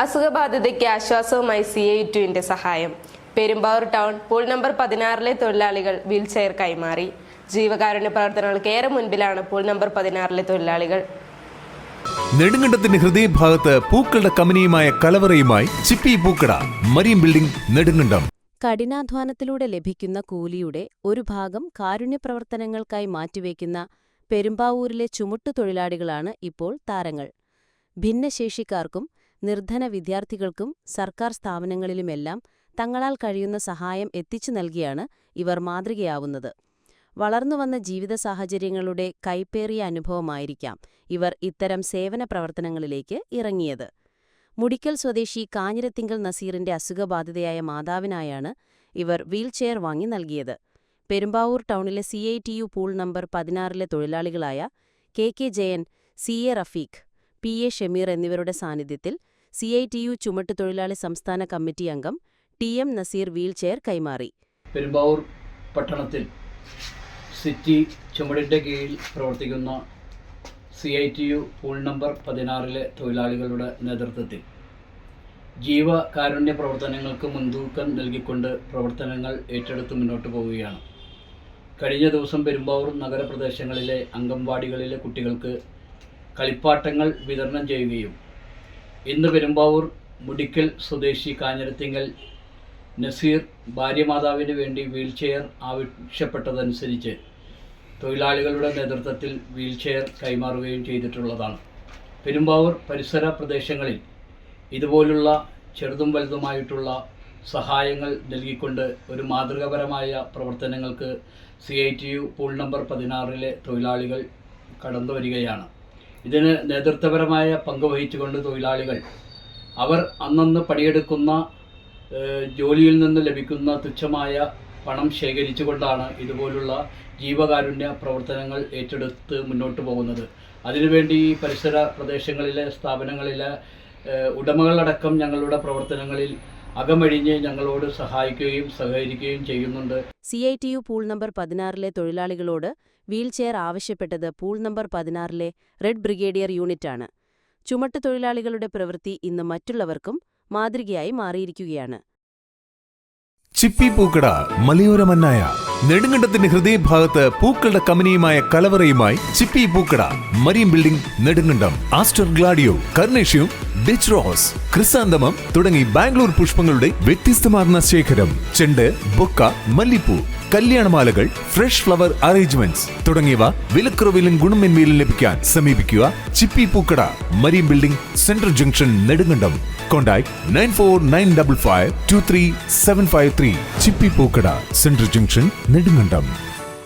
അസുഖബാധിതയ്ക്ക് ആശ്വാസവുമായി CI2-ന്റെ സഹായം. Perumbavoor town pool number 16-ലെ തൊഴിലാളികൾ wheelchair കൈമാറി. ജീവകാരുണ്യ പ്രവർത്തനങ്ങൾക്ക് ഏറെ മുൻപിലാണ് പൂൾ നമ്പർ 16-ലെ തൊഴിലാളികൾ. നെടുങ്കണ്ടത്തിന്റെ ഹൃദയഭാഗത്ത് പൂക്കളുടെ കമ്പനിയുമായ കലവറയുമായി ചിപ്പി പൂക്കട, മരീൻ ബിൽഡിംഗ്, നെടുങ്കണ്ടം. കഠിനാധ്വാനത്തിലൂടെ ലഭിക്കുന്ന കൂലിയുടെ ഒരു ഭാഗം കാരുണ്യപ്രവർത്തനങ്ങൾക്കായി മാറ്റിവെക്കുന്ന പെരുമ്പാവൂരിലെ ചുമട്ടുതൊഴിലാളികളാണ് ഇപ്പോൾ താരങ്ങൾ. ഭിന്നശേഷിക്കാർക്കും നിർധന വിദ്യാർത്ഥികൾക്കും സർക്കാർ സ്ഥാപനങ്ങളിലുമെല്ലാം തങ്ങളാൽ കഴിയുന്ന സഹായം എത്തിച്ചു നൽകിയാണ് ഇവർ മാതൃകയാവുന്നത്. വളർന്നുവന്ന ജീവിത സാഹചര്യങ്ങളുടെ കൈപ്പേറിയ അനുഭവമായിരിക്കാം ഇവർ ഇത്തരം സേവന പ്രവർത്തനങ്ങളിലേക്ക് ഇറങ്ങിയത്. മുടിക്കൽ സ്വദേശി കാഞ്ഞിരത്തിങ്കൽ നസീറിന്റെ അസുഖബാധിതയായ മാതാവിനായാണ് ഇവർ വീൽചെയർ വാങ്ങി നൽകിയത്. പെരുമ്പാവൂർ ടൗണിലെ CI2 പൂൾ നമ്പർ 16-ലെ തൊഴിലാളികളായ KK Jayan, CA Rafeeq, PA Shameer എന്നിവരുടെ സാന്നിധ്യത്തിൽ CI2 ചുമട്ടുതൊഴിലാളി സംസ്ഥാന കമ്മിറ്റി അംഗം TM നസീർ വീൽചെയർ കൈമാറി. പെരുമ്പാവൂർ പട്ടണത്തിൽ സിറ്റി ചുമടിൻ്റെ കീഴിൽ പ്രവർത്തിക്കുന്ന CI2 പൂൾ നമ്പർ 16-ലെ തൊഴിലാളികളുടെ നേതൃത്വത്തിൽ ജീവകാരുണ്യ പ്രവർത്തനങ്ങൾക്ക് മുൻതൂക്കം നൽകിക്കൊണ്ട് പ്രവർത്തനങ്ങൾ ഏറ്റെടുത്ത് മുന്നോട്ട് പോവുകയാണ്. കഴിഞ്ഞ ദിവസം പെരുമ്പാവൂർ നഗരപ്രദേശങ്ങളിലെ അംഗൻവാടികളിലെ കുട്ടികൾക്ക് കളിപ്പാട്ടങ്ങൾ വിതരണം ചെയ്യുകയും ഇന്ന് പെരുമ്പാവൂർ മുടിക്കൽ സ്വദേശി കാഞ്ഞിരത്തിങ്കൽ നസീർ ഭാര്യമാതാവിന് വേണ്ടി വീൽചെയർ ആവശ്യപ്പെട്ടതനുസരിച്ച് തൊഴിലാളികളുടെ നേതൃത്വത്തിൽ വീൽചെയർ കൈമാറുകയും ചെയ്തിട്ടുള്ളതാണ്. പെരുമ്പാവൂർ പരിസര പ്രദേശങ്ങളിൽ ഇതുപോലുള്ള ചെറുതും വലുതുമായിട്ടുള്ള സഹായങ്ങൾ നൽകിക്കൊണ്ട് ഒരു മാതൃകാപരമായ പ്രവർത്തനങ്ങൾക്ക് CI2 പൂൾ നമ്പർ 16-ലെ തൊഴിലാളികൾ കടന്നു വരികയാണ്. ഇതിന് നേതൃത്വപരമായ പങ്ക് വഹിച്ചുകൊണ്ട് തൊഴിലാളികൾ അവർ അന്നന്ന് പണിയെടുക്കുന്ന ജോലിയിൽ നിന്ന് ലഭിക്കുന്ന തുച്ഛമായ പണം ശേഖരിച്ചുകൊണ്ടാണ് ഇതുപോലുള്ള ജീവകാരുണ്യ പ്രവർത്തനങ്ങൾ ഏറ്റെടുത്ത് മുന്നോട്ട് പോകുന്നത്. അതിനുവേണ്ടി ഈ പരിസര പ്രദേശങ്ങളിലെ സ്ഥാപനങ്ങളിലെ ഉടമകളടക്കം ഞങ്ങളുടെ പ്രവർത്തനങ്ങളിൽ അകമഴിഞ്ഞ് ഞങ്ങളോട് സഹായിക്കുകയും സഹകരിക്കുകയും ചെയ്യുന്നുണ്ട്. CI2 പൂൾ നമ്പർ 16-ലെ തൊഴിലാളികളോട് വീൽചെയർ ആവശ്യപ്പെട്ടത് പൂൾ നമ്പർ 16-ലെ റെഡ് ബ്രിഗേഡിയർ യൂണിറ്റാണ്. ചുമട്ടുതൊഴിലാളികളുടെ പ്രവൃത്തി ഇന്ന് മറ്റുള്ളവർക്കും മാതൃകയായി മാറിയിരിക്കുകയാണ്. ചിപ്പി പൂക്കട, മലയോര മന്നായ. നെടുങ്കണ്ടത്തിന്റെ ഹൃദയഭാഗത്ത് പൂക്കളുടെ കമ്പനിയുമായ കലവറയുമായി ചിപ്പി പൂക്കട, മരീൻ ബിൽഡിംഗ്, നെടുങ്കണ്ടം. ആസ്റ്റർ ഗ്ലാഡിയോ, കർണേഷ്യം, ഡിച്ച് റോസ്, ക്രിസാന്തമം തുടങ്ങി ബാംഗ്ലൂർ പുഷ്പങ്ങളുടെ വ്യത്യസ്തമാർന്ന ശേഖരം. ചെണ്ട്, ബൊക്ക, മല്ലിപ്പൂ, കല്യാണമാലകൾ, ഫ്രഷ് ഫ്ലവർ അറേഞ്ച്മെന്റ്സ് തുടങ്ങിയവ വിലക്കുറവിലും ഗുണമേന്മയിലും ലഭിക്കാൻ സമീപിക്കുക ചിപ്പി പൂക്കട, marine building, central junction, Nedumkandam. Contact 9495523753. Chippi പൂക്കട, സെൻട്രൽ ജംഗ്ഷൻ, നെടുങ്കണ്ടം.